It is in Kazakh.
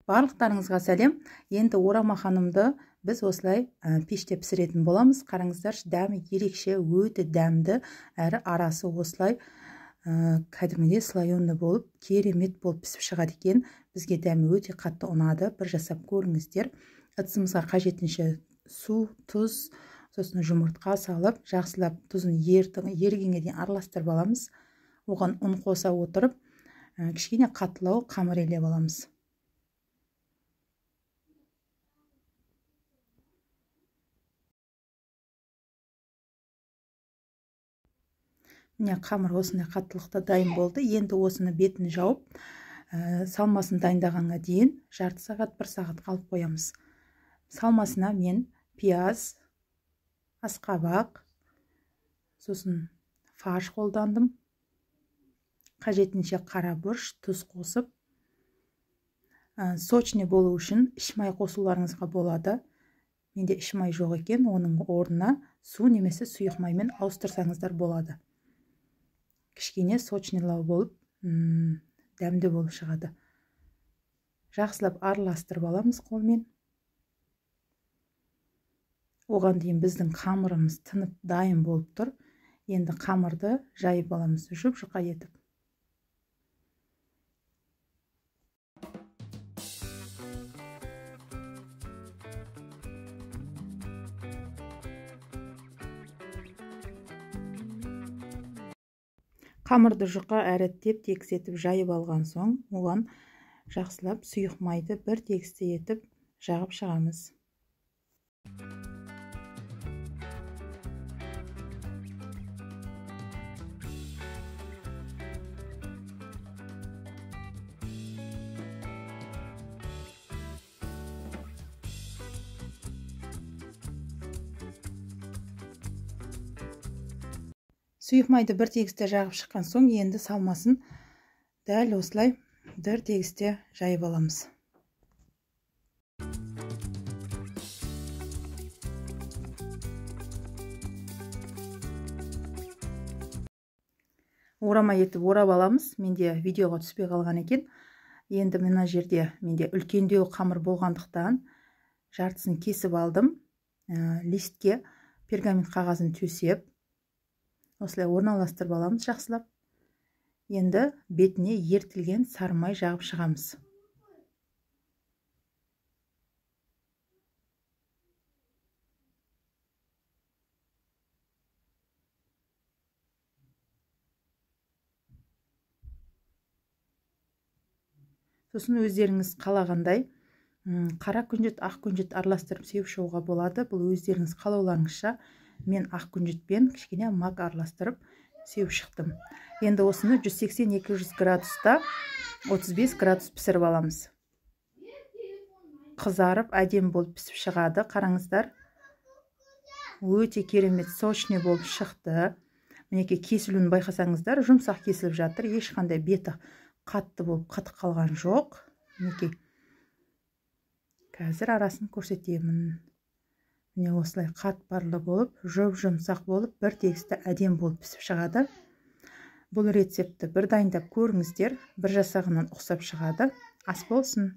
Барлықтарыңызға сәлем. Енді орама ханымды біз осылай пеште пісіретін боламыз. Қараңыздаршы, дәмі ерекше, өте дәмді, әрі арасы осылай кәдімгідей слоенді болып, керемет болып пісіп шығады екен. Бізге дәмі өте қатты ұнады. Bir жасап көріңіздер. Ыдысымызға қажетінше су, тұз, сосын жұмыртқа салып, жақсылап тұзын ерігенге дейін араластырып аламыз. Оған ұн қоса отырып, кішкене қатылау қамыр елеп аламыз. Міне қамыр осындай қаттылықта дайын болды. Енді осыны бетін жауып, салмасын дайындағанға дейін жарты сағат, 1 сағат қалып қоямыз. Салмасына мен пияз, асқабақ, сосын фарш қолдандым. Қажетінше қара бұрыш, тұз қосып, сочный болу үшін ішмай қосуларыңызға болады. Менде ішмай жоқ екен, оның орнына су немесе сұйық маймен ауыстырсаңыздар болады. Кішкене сочныйлау болып, дәмді болып шығады. Жақсылап араластырып аламыз қолмен. Оған дейін біздің қамырымыз тынып дайын болып тұр. Енді қамырды жайып аламыз, жұп-жұқа етіп. Қамырды жұқа әрі теп-тегіс етіп жайып алған соң, оған жақсылап сұйық майды бір тегісті етіп жағып шығамыз. Сұйық майды бір тегісте жағып шыққан соң, енді салмасын дәл осылай бір тегісте жайып аламыз. Орама етіп орап аламыз. Менде видеоға түспей қалған екен. Енді мына жерде менде үлкендеу қамыр болғандықтан жартысын кесіп алдым. Листке пергамент қағазын төсеп, осылай орналастырып аламыз жақсылап. Енді бетіне ертілген сары май жағып шығамыз. Сосын өздеріңіз қалағандай қара күнжет, ақ күнжет араластырып сеуіп шығуға болады. Бұл өздеріңіз қалауларыңызша. Мен ақ күнжетпен кішкене мак араластырып сеуіп шықтым. Енді осыны 180-200 градуста 35 градус пісіріп аламыз. Қызарып, әдем болып пісіп шығады. Қараңыздар, өте керемет сочный болып шықты. Мінеке кесілуін байқасаңыздар, жұмсақ кесіліп жатыр. Ешқандай беті қатты болып қатып қалған жоқ. Мінеке, қазір арасын көрсетемін. Міне осылай қатпарлы болып, жұмсақ болып, бір тегісті әдем болып пісіп шығады. Бұл рецепті бір дайындап көріңіздер, бір жасағынан ұқсап шығады. Ас болсын.